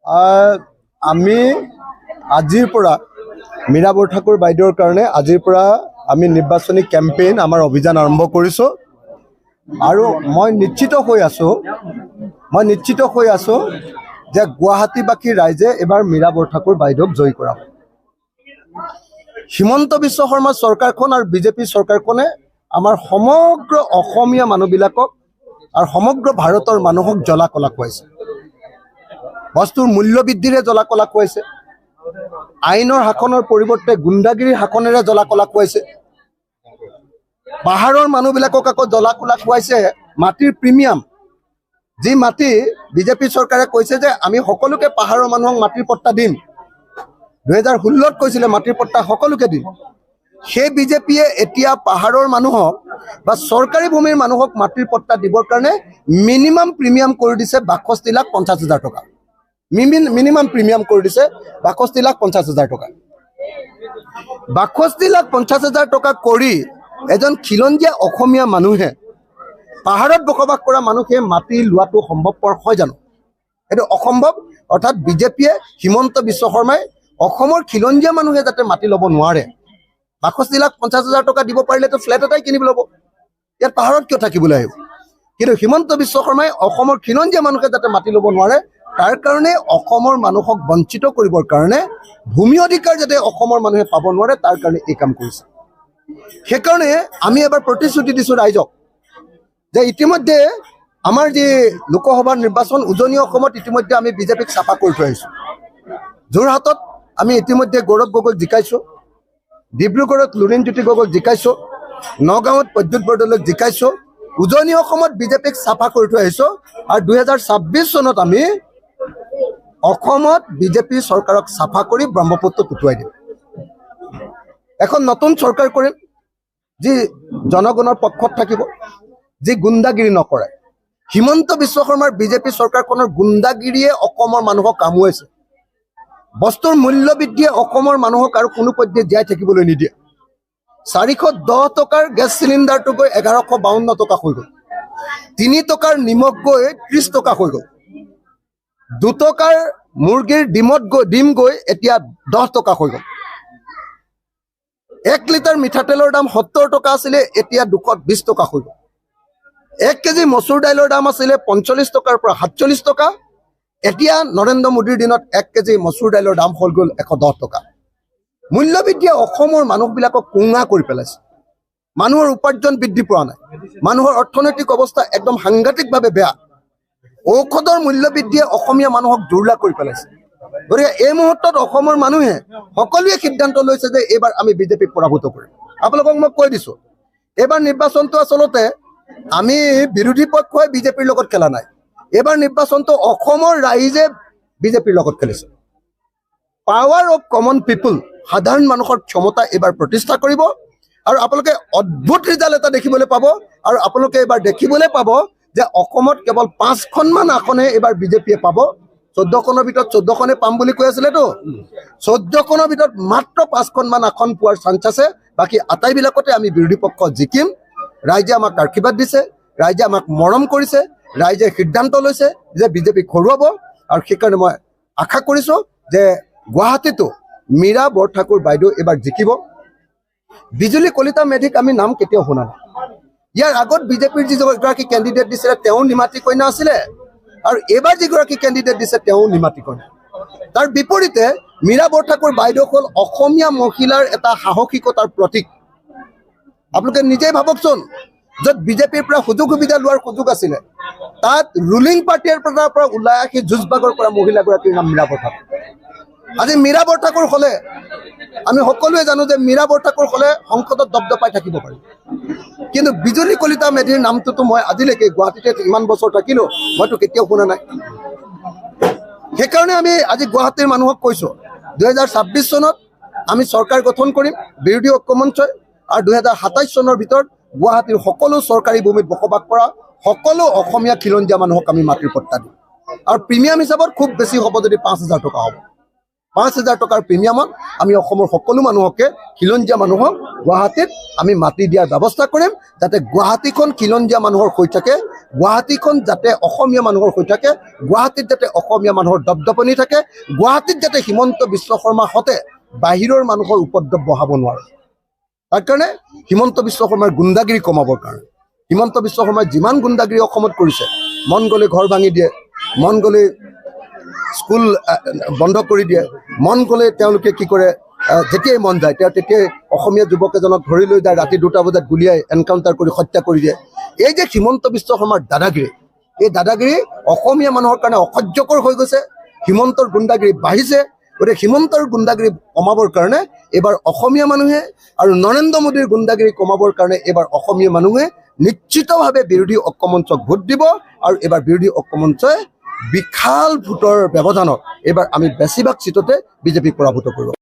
আমি আজিৰ পৰা মীৰা বৰঠাকুৰ বাইদেউৰ কাৰণে আজিৰ পৰা আমি নিৰ্বাচনী কেম্পেইন আমাৰ অভিযান আৰম্ভ কৰিছোঁ আৰু মই নিশ্চিত হৈ আছোঁ যে গুৱাহাটীবাসী ৰাইজে এবাৰ মীৰা বৰঠাকুৰ বাইদেউক জয়ী কৰাব। হিমন্ত বিশ্ব শৰ্মা চৰকাৰখন আৰু বিজেপি চৰকাৰখনে আমাৰ সমগ্ৰ অসমীয়া মানুহবিলাকক আৰু সমগ্ৰ ভাৰতৰ মানুহক জ্বলা কলা খুৱাইছে। বস্তুৰ মূল্য বৃদ্ধিৰে জ্বলা কলা খুৱাইছে, আইনৰ শাসনৰ পৰিৱৰ্তে গুণ্ডাগিৰিৰ শাসনেৰে জ্বলা কলা খুৱাইছে, পাহাৰৰ মানুহবিলাকক আকৌ জ্বলা কলা খুৱাইছে মাটিৰ প্ৰিমিয়াম। যি মাটি বিজেপি চৰকাৰে কৈছে যে আমি সকলোকে পাহাৰৰ মানুহক মাটিৰ পট্টা দিম, 2016ত কৈছিলে মাটিৰ পট্টা সকলোকে দিম। সেই বিজেপিয়ে এতিয়া পাহাৰৰ মানুহক বা চৰকাৰী ভূমিৰ মানুহক মাটিৰ পট্টা দিবৰ কাৰণে মিনিমাম প্ৰিমিয়াম কৰি দিছে 62,50,000 টকা। মিনিমাম প্ৰিমিয়াম কৰি দিছে 62,50,000 টকা। 62,50,000 টকা কৰি এজন খিলঞ্জীয়া অসমীয়া মানুহে, পাহাৰত বসবাস কৰা মানুহে মাটি লোৱাটো সম্ভৱপৰ হয় জানো? এইটো অসম্ভৱ। অৰ্থাৎ বিজেপিয়ে, হিমন্ত বিশ্ব শৰ্মাই অসমৰ খিলঞ্জীয়া মানুহে যাতে মাটি ল'ব নোৱাৰে, 62,50,000 টকা দিব পাৰিলেতো ফ্লেট এটাই কিনিব ল'ব, ইয়াত পাহাৰত কিয় থাকিবলৈ আহিব? কিন্তু হিমন্ত বিশ্ব শৰ্মাই অসমৰ খিলঞ্জীয়া মানুহে যাতে মাটি ল'ব নোৱাৰে তাৰ কাৰণে অসমৰ মানুহক বঞ্চিত কৰিবৰ কাৰণে, ভূমি অধিকাৰ যাতে অসমৰ মানুহে পাব নোৱাৰে তাৰ কাৰণে এই কাম কৰিছে। সেইকাৰণে আমি এবাৰ প্ৰতিশ্ৰুতি দিছোঁ ৰাইজক যে ইতিমধ্যে আমাৰ যি লোকসভাৰ নিৰ্বাচন উজনি অসমত ইতিমধ্যে আমি বিজেপিক চাফা কৰি থৈ আহিছোঁ। যোৰহাটত আমি ইতিমধ্যে গৌৰৱ গগৈক জিকাইছোঁ, ডিব্ৰুগড়ত লুৰিণজ্যোতি গগৈক জিকাইছোঁ, নগাঁৱত প্ৰদ্যুৎ বৰদলৈক জিকাইছোঁ। উজনি অসমত বিজেপিক চাফা কৰি থৈ আহিছোঁ আৰু 2026 চনত আমি অসমত বিজেপি চৰকাৰক চাফা কৰি ব্ৰহ্মপুত্ৰত উটুৱাই দিম। এখন নতুন চৰকাৰ কৰিম যি জনগণৰ পক্ষত থাকিব, যি গুণ্ডাগিৰি নকৰে। হিমন্ত বিশ্ব শৰ্মাৰ বিজেপি চৰকাৰখনৰ গুণ্ডাগিৰিয়ে অসমৰ মানুহক কামুৱাইছে। বস্তুৰ মূল্য বৃদ্ধিয়ে অসমৰ মানুহক আৰু কোনো পধ্যে জীয়াই থাকিবলৈ নিদিয়ে। 410 টকাৰ গেছ চিলিণ্ডাৰটো গৈ 1152 টকা হৈ গ'ল, 3 টকাৰ নিমখ গৈ 30 টকা হৈ গ'ল, 2 টকাৰ মুৰ্গীৰ ডিম গৈ এতিয়া 10 টকা হৈ গ'ল, 1 লিটাৰ মিঠাতেলৰ দাম 70 টকা আছিলে এতিয়া 220 টকা হৈ গ'ল, 1 কেজি মচুৰ দাইলৰ দাম আছিলে 45 টকাৰ পৰা 47 টকা, এতিয়া নৰেন্দ্ৰ মোদীৰ দিনত 1 কেজি মচুৰ দাইলৰ দাম হৈ গ'ল 110 টকা। মূল্যবৃদ্ধিয়ে অসমৰ মানুহবিলাকক কুঙা কৰি পেলাইছে। মানুহৰ উপাৰ্জন বৃদ্ধি পোৱা নাই, মানুহৰ অৰ্থনৈতিক অৱস্থা একদম সাংঘাতিকভাৱে বেয়া। ঔষধৰ মূল্যবৃদ্ধিয়ে অসমীয়া মানুহক দুৰ্লা কৰি পেলাইছে। গতিকে এই মুহূৰ্তত অসমৰ মানুহে সকলোৱে সিদ্ধান্ত লৈছে যে এইবাৰ আমি বিজেপিক পৰাভূত কৰিম। আপোনালোকক মই কৈ দিছোঁ, এইবাৰ নিৰ্বাচনটো আচলতে আমি বিৰোধী পক্ষই বিজেপিৰ লগত খেলা নাই, এইবাৰ নিৰ্বাচনটো অসমৰ ৰাইজে বিজেপিৰ লগত খেলিছে। পাৱাৰ অফ কমন পিপুল, সাধাৰণ মানুহৰ ক্ষমতা এইবাৰ প্ৰতিষ্ঠা কৰিব আৰু আপোনালোকে অদ্ভুত ৰিজাল্ট এটা দেখিবলৈ পাব। আৰু আপোনালোকে এইবাৰ দেখিবলৈ পাব যে অসমত কেৱল 5খনমান আসনে এইবাৰ বিজেপিয়ে পাব। 14খনৰ ভিতৰত 14খনে পাম বুলি কৈ আছিলেতো, 14খনৰ ভিতৰত মাত্ৰ 5খনমান আসন পোৱাৰ চান্স আছে। বাকী আটাইবিলাকতে আমি বিৰোধী পক্ষ জিকিম। ৰাইজে আমাক আশীৰ্বাদ দিছে, ৰাইজে আমাক মৰম কৰিছে, ৰাইজে সিদ্ধান্ত লৈছে যে বিজেপিক হৰুৱাব। আৰু সেইকাৰণে মই আশা কৰিছোঁ যে গুৱাহাটীতো মীৰা বৰঠাকুৰ বাইদেউ এইবাৰ জিকিব। বিজুলী কলিতা মেধিক আমি নাম কেতিয়াও শুনা নাই। ইয়াৰ আগত বিজেপিৰ যিগৰাকী কেণ্ডিডেট দিছিলে তেওঁ নিমাতী কন্যা আছিলে, আৰু এইবাৰ যিগৰাকী কেণ্ডিডেট দিছে তেওঁ নিমাতী কন্যা। তাৰ বিপৰীতে মীৰা বৰঠাকুৰ বাইদেউ হ'ল অসমীয়া মহিলাৰ এটা সাহসিকতাৰ প্ৰতীক। আপোনালোকে নিজেই ভাবকচোন, য'ত বিজেপিৰ পৰা সুযোগ সুবিধা লোৱাৰ সুযোগ আছিলে তাত ৰুলিং পাৰ্টিৰ পৰা ওলাই আহি যুঁজবাগৰ পৰা মহিলাগৰাকীৰ নাম মীৰা বৰঠাকুৰ। আজি মীৰা বৰঠাকুৰ হ'লে আমি সকলোৱে জানো যে মীৰা বৰঠাকুৰ হ'লে সংসদত দপদপাই থাকিব পাৰি, কিন্তু বিজুলী কলিতা মেধিৰ নামটোতো মই আজিলৈকে গুৱাহাটীতে ইমান বছৰ থাকিলোঁ মইতো কেতিয়াও শুনা নাই। সেইকাৰণে আমি আজি গুৱাহাটীৰ মানুহক কৈছোঁ 2026 চনত আমি চৰকাৰ গঠন কৰিম বিৰোধী ঐক্যমঞ্চই, আৰু 2027 চনৰ ভিতৰত গুৱাহাটীৰ সকলো চৰকাৰী ভূমিত বসবাস কৰা সকলো অসমীয়া খিলঞ্জীয়া মানুহক আমি মাটিৰ পট্টা দিম। আৰু প্ৰিমিয়াম হিচাপত খুব বেছি হ'ব যদি 5,000 টকা হ'ব। 5,000 টকাৰ প্ৰিমিয়ামত আমি অসমৰ সকলো মানুহকে, খিলঞ্জীয়া মানুহক গুৱাহাটীত আমি মাটি দিয়াৰ ব্যৱস্থা কৰিম, যাতে গুৱাহাটীখন খিলঞ্জীয়া মানুহৰ হৈ থাকে, গুৱাহাটীখন যাতে অসমীয়া মানুহৰ হৈ থাকে, গুৱাহাটীত যাতে অসমীয়া মানুহৰ দপদপনি থাকে, গুৱাহাটীত যাতে হিমন্ত বিশ্ব শৰ্মাৰ হতে বাহিৰৰ মানুহৰ উপদ্ৰৱ বঢ়াব নোৱাৰে। তাৰ কাৰণে হিমন্ত বিশ্ব শৰ্মাৰ গুণ্ডাগিৰি কমাবৰ কাৰণে হিমন্ত বিশ্ব শৰ্মাই যিমান গুণ্ডাগিৰি অসমত কৰিছে, মন গ'লে ঘৰ ভাঙি দিয়ে, মন গ'লে স্কুল বন্ধ কৰি দিয়ে, মন গ'লে তেওঁলোকে কি কৰে, যেতিয়াই মন যায় তেতিয়াই অসমীয়া যুৱক এজনক ধৰি লৈ যায়, ৰাতি 2টা বজাত গুলিয়াই এনকাউণ্টাৰ কৰি হত্যা কৰি দিয়ে। এই যে হিমন্ত বিশ্ব শৰ্মাৰ দাদাগিৰি, এই দাদাগিৰি অসমীয়া মানুহৰ কাৰণে অসহ্যকৰ হৈ গৈছে। হিমন্তৰ গুণ্ডাগিৰি বাঢ়িছে। গতিকে হিমন্তৰ গুণ্ডাগিৰি কমাবৰ কাৰণে এইবাৰ অসমীয়া মানুহে আৰু নৰেন্দ্ৰ মোদীৰ গুণ্ডাগিৰি কমাবৰ কাৰণে এইবাৰ অসমীয়া মানুহে নিশ্চিতভাৱে বিৰোধী ঐক্যমঞ্চক ভোট দিব। আৰু এইবাৰ বিৰোধী ঐক্যমঞ্চই বিশাল ভোটৰ ব্যৱধানত এইবাৰ আমি বেছিভাগ চিটতে বিজেপিক পৰাভূত কৰিব।